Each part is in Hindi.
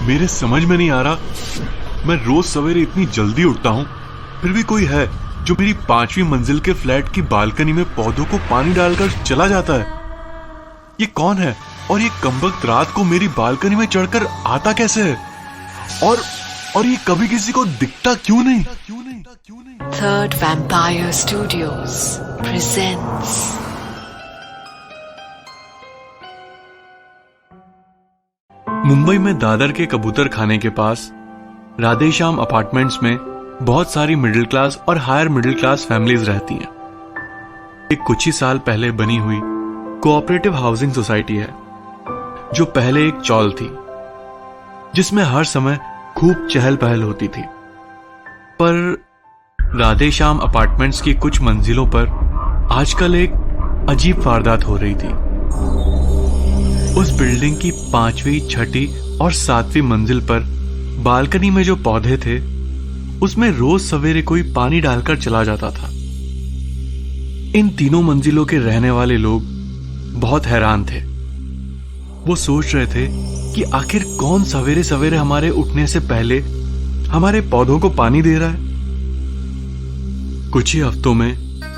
मेरे समझ में नहीं आ रहा, मैं रोज सवेरे इतनी जल्दी उठता हूँ, फिर भी कोई है जो मेरी 5वीं मंजिल के फ्लैट की बालकनी में पौधों को पानी डालकर चला जाता है। ये कौन है और ये कमबख्त रात को मेरी बालकनी में चढ़कर आता कैसे है? और ये कभी किसी को दिखता क्यों नहीं? Third Vampire Studios presents Mumbai में दादर के कबूतर खाने के पास राधेश्याम अपार्टमेंट्स में बहुत सारी मिडिल क्लास और हायर मिडिल क्लास फैमिलीज रहती हैं। एक कुछ ही साल पहले बनी हुई कोऑपरेटिव हाउसिंग सोसाइटी है, जो पहले एक चौल थी जिसमें हर समय खूब चहल पहल होती थी। पर राधेश्याम अपार्टमेंट्स की कुछ मंजिलों पर आजकल एक अजीब वारदात हो रही थी। उस बिल्डिंग की 5वीं, 6ठी और 7वीं मंजिल पर बालकनी में जो पौधे थे उसमें रोज सवेरे कोई पानी डालकर चला जाता था। इन तीनों मंजिलों के रहने वाले लोग बहुत हैरान थे। वो सोच रहे थे कि आखिर कौन सवेरे सवेरे हमारे उठने से पहले हमारे पौधों को पानी दे रहा है। कुछ ही हफ्तों में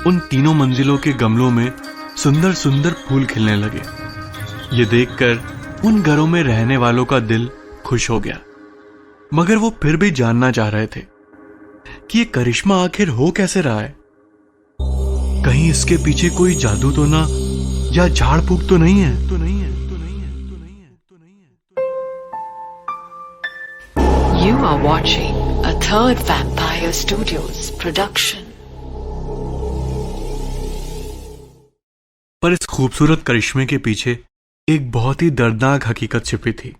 उन तीनों मंजिलों के गमलों में सुंदर सुंदर फूल खिलने लगे। ये देखकर उन घरों में रहने वालों का दिल खुश हो गया, मगर वो फिर भी जानना चाह रहे थे कि ये करिश्मा आखिर हो कैसे रहा है। कहीं इसके पीछे कोई जादू तो ना, या झाड़ फूक तो नहीं है। You are watching a Third Vampire Studios production. पर इस खूबसूरत करिश्मे के पीछे एक बहुत ही दर्दनाक हकीकत छिपी थी।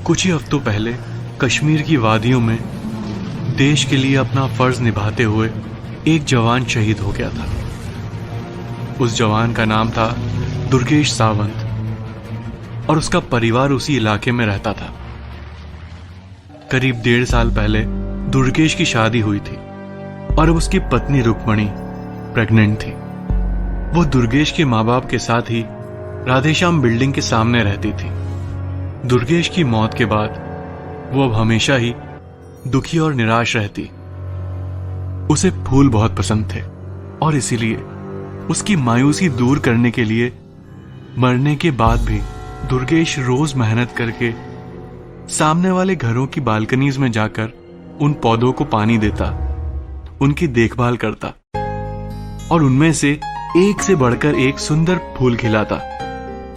कुछ ही हफ्तों पहले कश्मीर की वादियों में देश के लिए अपना फर्ज निभाते हुए एक जवान शहीद हो गया था। उस जवान का नाम था दुर्गेश सावंत और उसका परिवार उसी इलाके में रहता था। करीब 1.5 साल पहले दुर्गेश की शादी हुई थी और अब उसकी पत्नी रुक्मणी प्रेग्नेंट थी। वो दुर्गेश के माँ बाप के साथ ही राधेश्याम बिल्डिंग के सामने रहती थी। दुर्गेश की मौत के बाद वो अब हमेशा ही दुखी और निराश रहती। उसे फूल बहुत पसंद थे और इसीलिए उसकी मायूसी दूर करने के लिए मरने के बाद भी दुर्गेश रोज मेहनत करके सामने वाले घरों की बालकनीज में जाकर उन पौधों को पानी देता, उनकी देखभाल करता और उनमें से एक से बढ़कर एक सुंदर फूल खिलाता,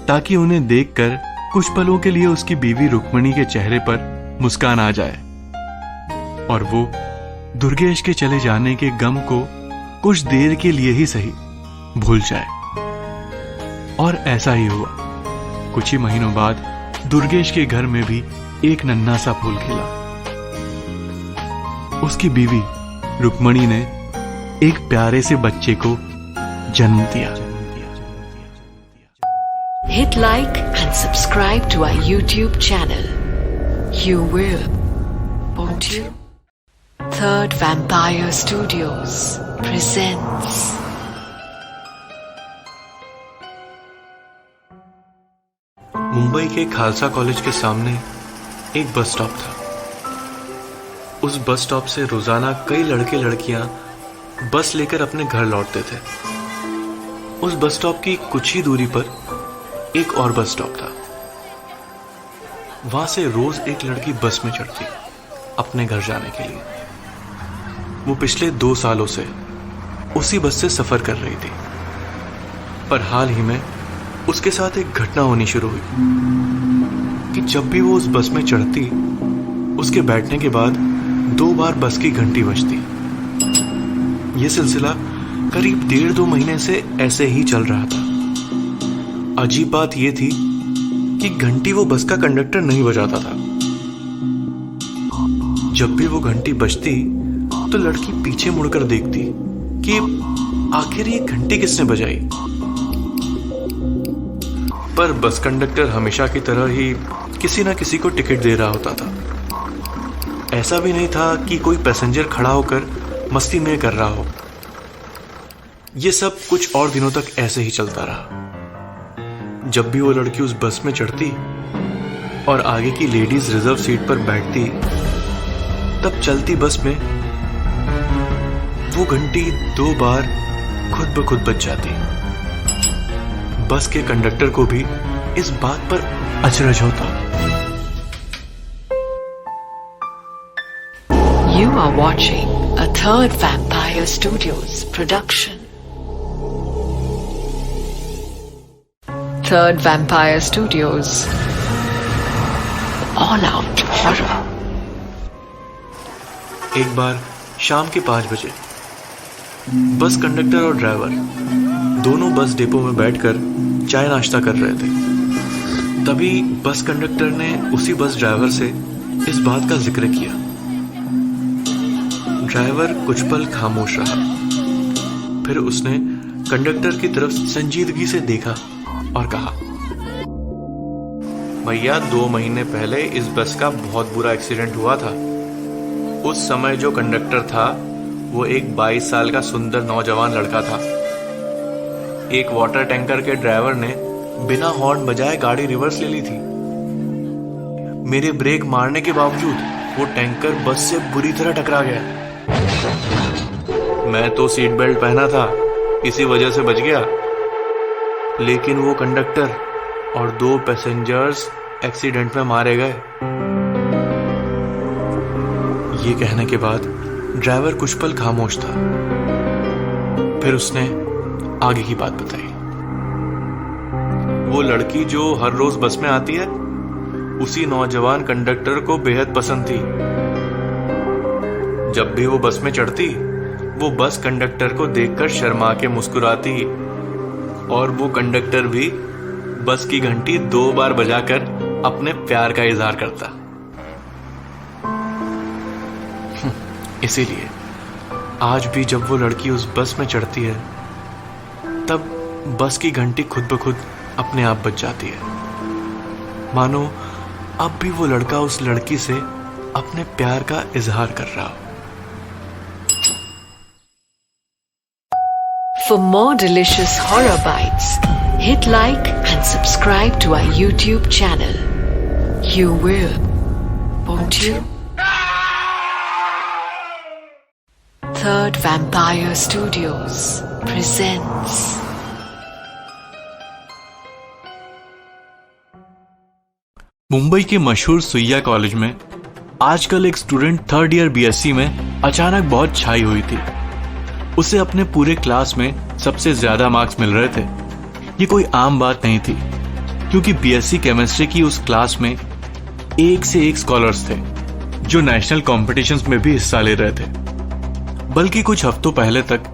ताकि उन्हें देखकर कुछ पलों के लिए उसकी बीवी रुक्मणी के चेहरे पर मुस्कान आ जाए और वो दुर्गेश के चले जाने के गम को कुछ देर के लिए ही सही भूल जाए। और ऐसा ही हुआ। कुछ ही महीनों बाद दुर्गेश के घर में भी एक नन्हा सा फूल खिला। उसकी बीवी रुक्मणी ने एक प्यारे से बच्चे को जन्म दिया। Hit like and subscribe to our YouTube channel. You will, won't you? Third Vampire Studios presents Mumbai के खालसा कॉलेज के सामने एक बस स्टॉप था। उस बस स्टॉप से रोजाना कई लड़के लड़कियां बस लेकर अपने घर लौटते थे। उस बस स्टॉप की कुछ ही दूरी पर एक और बस स्टॉप था। वहां से रोज एक लड़की बस में चढ़ती अपने घर जाने के लिए। वो पिछले 2 सालों से उसी बस से सफर कर रही थी, पर हाल ही में उसके साथ एक घटना होनी शुरू हुई कि जब भी वो उस बस में चढ़ती, उसके बैठने के बाद 2 बार बस की घंटी बजती। यह सिलसिला करीब 1.5-2 महीने से ऐसे ही चल रहा था। अजीब बात यह थी कि घंटी वो बस का कंडक्टर नहीं बजाता था। जब भी वो घंटी बजती तो लड़की पीछे मुड़कर देखती कि आखिर ये घंटी किसने बजाई। पर बस कंडक्टर हमेशा की तरह ही किसी ना किसी को टिकट दे रहा होता था। ऐसा भी नहीं था कि कोई पैसेंजर खड़ा होकर मस्ती में कर रहा हो। यह सब कुछ और दिनों तक ऐसे ही चलता रहा। जब भी वो लड़की उस बस में चढ़ती और आगे की लेडीज रिजर्व सीट पर बैठती, तब चलती बस में वो घंटी 2 बार खुद ब खुद बज जाती। बस के कंडक्टर को भी इस बात पर अचरज होता। You are watching a Third Vampire Studios production. Third Vampire Studios. All Out Horror. एक बार शाम के 5 बजे बस कंडक्टर और ड्राइवर दोनों बस डिपो में बैठकर चाय नाश्ता कर रहे थे। तभी बस कंडक्टर ने उसी बस ड्राइवर से इस बात का जिक्र किया। ड्राइवर कुछ पल खामोश रहा, फिर उसने कंडक्टर की तरफ संजीदगी से देखा और कहा, भैया 2 महीने पहले इस बस का बहुत बुरा एक्सीडेंट हुआ था। उस समय जो कंडक्टर था वो एक 22 साल का सुंदर नौजवान लड़का था। एक वाटर टैंकर के ड्राइवर ने बिना हॉर्न बजाए गाड़ी रिवर्स ले ली थी। मेरे ब्रेक मारने के बावजूद वो टैंकर बस से बुरी तरह टकरा गया। मैं तो सीट बेल्ट पहना था, इसी वजह से बच गया, लेकिन वो कंडक्टर और 2 पैसेंजर्स एक्सीडेंट में मारे गए। ये कहने के बाद ड्राइवर कुछ पल खामोश था, फिर उसने आगे की बात बताई। वो लड़की जो हर रोज बस में आती है, उसी नौजवान कंडक्टर को बेहद पसंद थी। जब भी वो बस में चढ़ती, वो बस कंडक्टर को देखकर शर्मा के मुस्कुराती और वो कंडक्टर भी बस की घंटी 2 बार बजाकर अपने प्यार का इजहार करता। इसीलिए आज भी जब वो लड़की उस बस में चढ़ती है, तब बस की घंटी खुद ब खुद अपने आप बज जाती है, मानो अब भी वो लड़का उस लड़की से अपने प्यार का इजहार कर रहा हो। For more delicious horror bites, hit like and subscribe to our YouTube channel. You will, won't you? Third Vampire Studios presents Mumbai के मशहूर सुइया कॉलेज में आजकल एक स्टूडेंट 3rd ईयर बीएससी में अचानक बहुत छाई हुई थी। उसे अपने पूरे क्लास में सबसे ज्यादा मार्क्स मिल रहे थे। ये कोई आम बात नहीं थी, क्योंकि बीएससी केमिस्ट्री की उस क्लास में एक से एक स्कॉलर्स थे जो नेशनल कॉम्पिटिशन्स में भी हिस्सा ले रहे थे। बल्कि कुछ हफ्तों पहले तक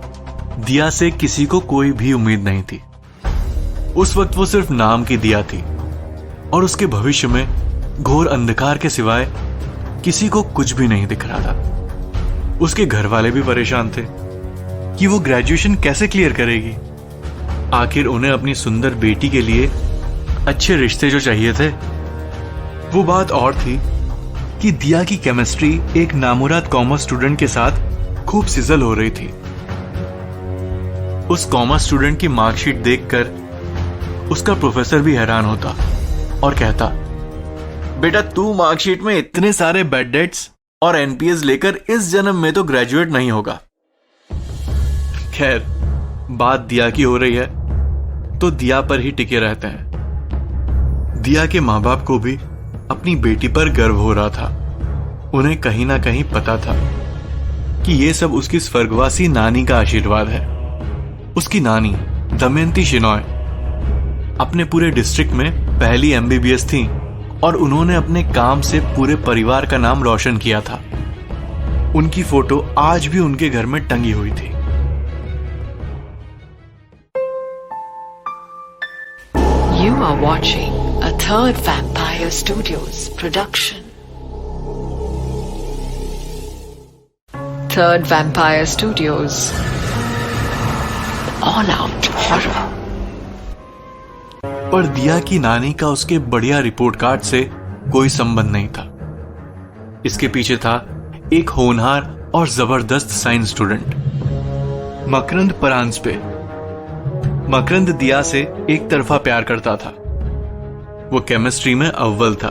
दिया से किसी को कोई भी उम्मीद नहीं थी। उस वक्त वो सिर्फ नाम की दिया थी और उसके भविष्य में घोर अंधकार के सिवाय किसी को कुछ भी नहीं दिख रहा था। उसके घर वाले भी परेशान थे कि वो ग्रेजुएशन कैसे क्लियर करेगी। आखिर उन्हें अपनी सुंदर बेटी के लिए अच्छे रिश्ते जो चाहिए थे। वो बात और थी कि दिया की केमिस्ट्री एक नामुराद कॉमर्स स्टूडेंट के साथ खूब सिजल हो रही थी। उस कॉमर्स स्टूडेंट की मार्कशीट देखकर उसका प्रोफेसर भी हैरान होता और कहता, बेटा तू मार्कशीट में इतने सारे बैड डेट्स और एनपीएस लेकर इस जन्म में तो ग्रेजुएट नहीं होगा। खैर, बात दिया की हो रही है तो दिया पर ही टिके रहते हैं। दिया के माँ बाप को भी अपनी बेटी पर गर्व हो रहा था। उन्हें कहीं ना कहीं पता था कि ये सब उसकी स्वर्गवासी नानी का आशीर्वाद है। उसकी नानी दमयंती शिनॉय अपने पूरे डिस्ट्रिक्ट में पहली एमबीबीएस थी और उन्होंने अपने काम से पूरे परिवार का नाम रोशन किया था। उनकी फोटो आज भी उनके घर में टंगी हुई थी। You are watching a Third Vampire Studios production. Third Vampire Studios. All Out Horror. पर दिया की नानी का उसके बढ़िया रिपोर्ट कार्ड से कोई संबंध नहीं था। इसके पीछे था एक होनहार और जबरदस्त साइंस स्टूडेंट, मकरंद परांजपे। मकरंद दिया से एक तरफा प्यार करता था। वो केमिस्ट्री में अव्वल था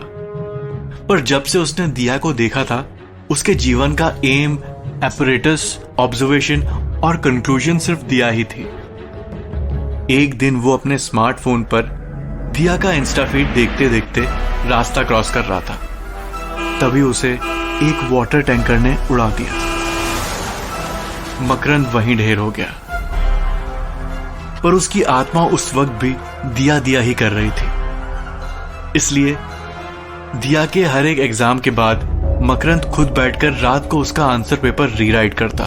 पर जब से उसने दिया को देखा था, उसके जीवन का एम, एपरेटस, ऑब्जर्वेशन और कंक्लूजन सिर्फ दिया ही थी। एक दिन वो अपने स्मार्टफोन पर दिया का इंस्टा फीड देखते देखते रास्ता क्रॉस कर रहा था। तभी उसे एक वाटर टैंकर ने उड़ा दिया। मकरंद वहीं ढेर हो गया, पर उसकी आत्मा उस वक्त भी दिया दिया ही कर रही थी। इसलिए दिया के हर एक एग्जाम के बाद मकरंद खुद बैठकर रात को उसका आंसर पेपर रीराइट करता।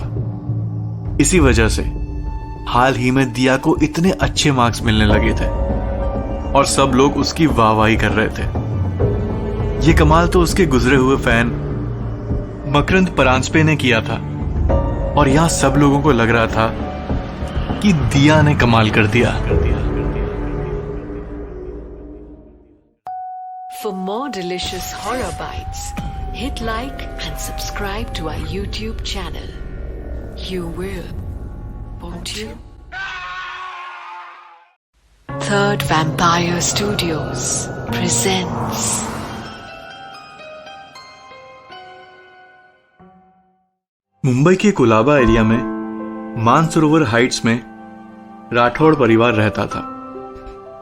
इसी वजह से हाल ही में दिया को इतने अच्छे मार्क्स मिलने लगे थे और सब लोग उसकी वाहवाही कर रहे थे। ये कमाल तो उसके गुजरे हुए फैन मकरंद परांजपे ने किया था और यहां सब लोगों को लग रहा था कि दिया ने कमाल कर दिया। For more delicious horror bites, hit like and subscribe to our YouTube channel. You will, won't you? Third Vampire Studios presents Mumbai के कुलाबा एरिया में मानसरोवर हाइट्स में राठौड़ परिवार रहता था।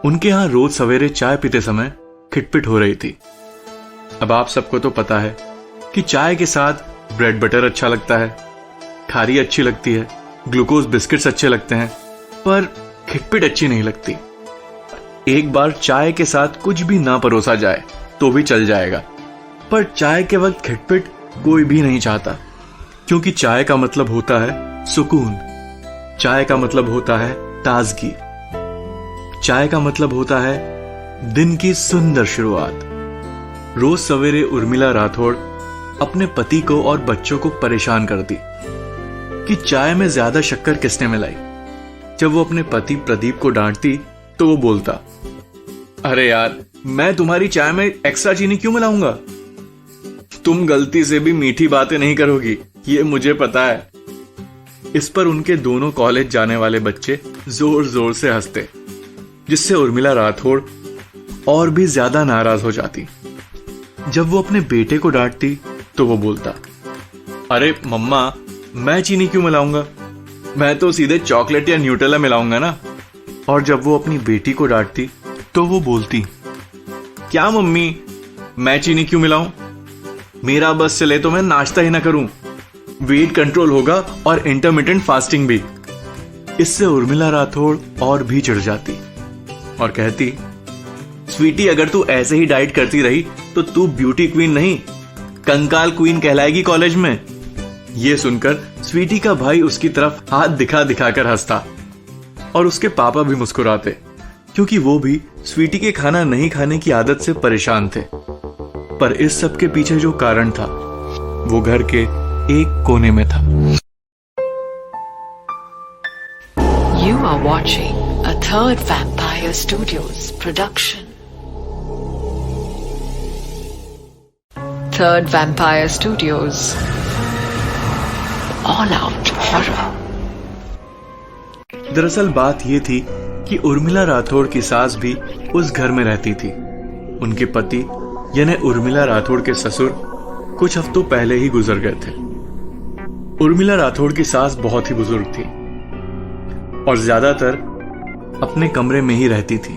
उनके यहां रोज सवेरे चाय पीते समय खिटपिट हो रही थी। अब आप सबको तो पता है कि चाय के साथ ब्रेड बटर अच्छा लगता है, खारी अच्छी लगती है, ग्लूकोज बिस्किट्स अच्छे लगते हैं, पर खिटपिट अच्छी नहीं लगती। एक बार चाय के साथ कुछ भी ना परोसा जाए तो भी चल जाएगा, पर चाय के वक्त खिटपिट कोई भी नहीं चाहता, क्योंकि चाय का मतलब होता है सुकून, चाय का मतलब होता है ताजगी, चाय का मतलब होता है दिन की सुंदर शुरुआत। रोज सवेरे उर्मिला राठौड़ अपने पति को और बच्चों को परेशान करती कि चाय में ज्यादा शक्कर किसने मिलाई। जब वो अपने पति प्रदीप को डांटती तो वो बोलता, अरे यार, मैं तुम्हारी चाय में एक्स्ट्रा चीनी क्यों मिलाऊंगा? तुम गलती से भी मीठी बातें नहीं करोगी, ये मुझे पता है। इस पर उनके दोनों कॉलेज जाने वाले बच्चे जोर जोर से हंसते, जिससे उर्मिला राठौड़ और भी ज्यादा नाराज हो जाती। जब वो अपने बेटे को डांटती तो वो बोलता, अरे मम्मा, मैं चीनी क्यों मिलाऊंगा, मैं तो सीधे चॉकलेट या न्यूटेला मिलाऊंगा ना। और जब वो अपनी बेटी को डांटती तो वो बोलती, क्या मम्मी, मैं चीनी क्यों मिलाऊं, मेरा बस चले तो मैं नाश्ता ही ना करूं, वेट कंट्रोल होगा और इंटरमिटेंट फास्टिंग भी। इससे उर्मिला राठौड़ और भी चिढ़ जाती और कहती, स्वीटी, अगर तू ऐसे ही डाइट करती रही तो तू ब्यूटी क्वीन नहीं, कंकाल क्वीन कहलाएगी कॉलेज में। यह सुनकर स्वीटी का भाई उसकी तरफ हाथ दिखा दिखाकर हंसता और उसके पापा भी मुस्कुराते, क्योंकि वो भी स्वीटी के खाना नहीं खाने की आदत से परेशान थे। पर इस सब के पीछे जो कारण था वो घर के एक कोने में था। You are watching a Third Vampire Studios production. Third Vampire Studios All Out Horror. दरअसल बात यह थी कि उर्मिला राठौड़ की सास भी उस घर में रहती थी। उनके पति यानी उर्मिला राठौड़ के ससुर कुछ हफ्तों पहले ही गुजर गए थे। उर्मिला राठौड़ की सास बहुत ही बुजुर्ग थी और ज्यादातर अपने कमरे में ही रहती थी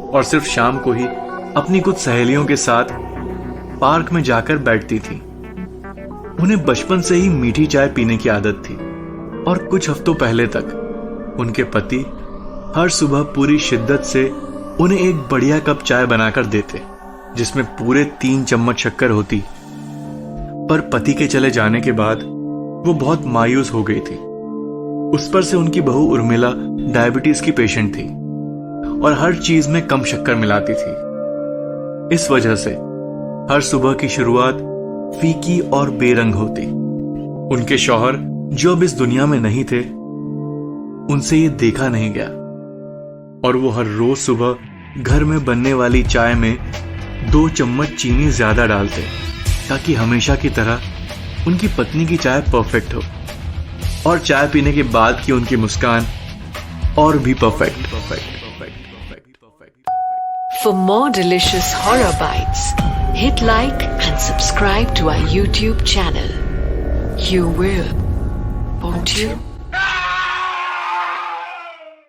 और सिर्फ शाम को ही अपनी कुछ सहेलियों के साथ पार्क में जाकर बैठती थी। उन्हें बचपन से ही मीठी चाय पीने की आदत थी और कुछ हफ्तों पहले तक उनके पति हर सुबह पूरी शिद्दत से उन्हें एक बढ़िया कप चाय बनाकर देते, जिसमें पूरे 3 चम्मच शक्कर होती। पर पति के चले जाने के बाद वो बहुत मायूस हो गई थी। उस पर से उनकी बहू उर्मिला डायबिटीज की पेशेंट थी और हर चीज में कम शक्कर मिलाती थी। इस वजह से हर सुबह की शुरुआत फीकी और बेरंग होती। उनके शौहर, जो अब इस दुनिया में नहीं थे, उनसे ये देखा नहीं गया और वो हर रोज सुबह घर में बनने वाली चाय में 2 चम्मच चीनी ज्यादा डालते, ताकि हमेशा की तरह उनकी पत्नी की चाय परफेक्ट हो और चाय पीने के बाद की उनकी मुस्कान और भी perfect. For more delicious horror bites, hit like and subscribe to our YouTube channel. You will, won't you?